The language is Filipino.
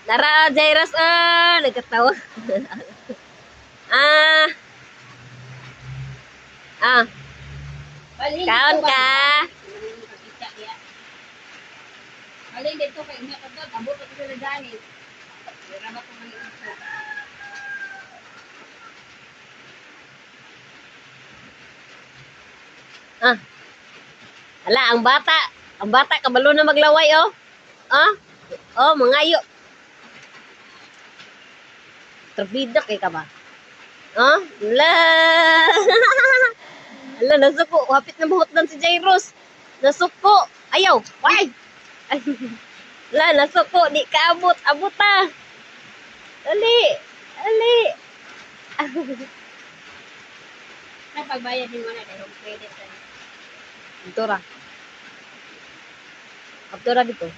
Tara, Jairus, nagkatawa. ah, ah, kaon ka. Alin dito kay inyo kadto, abot ko sila dani. Dira ba ko man ito. Ala, ang bata, kabalo na maglaway, oh. Mangayo. Trabida kay ka ba? La. Ala, nasuko. Hapit na buhot lang si Jairus. Nasuko. Ayaw. Why? Ay. La, nasuko. Di ka abot. Abot ta. Ali. Ali. Ay pagbayad din mo na kay credit. Ito ra. Ito ra dito.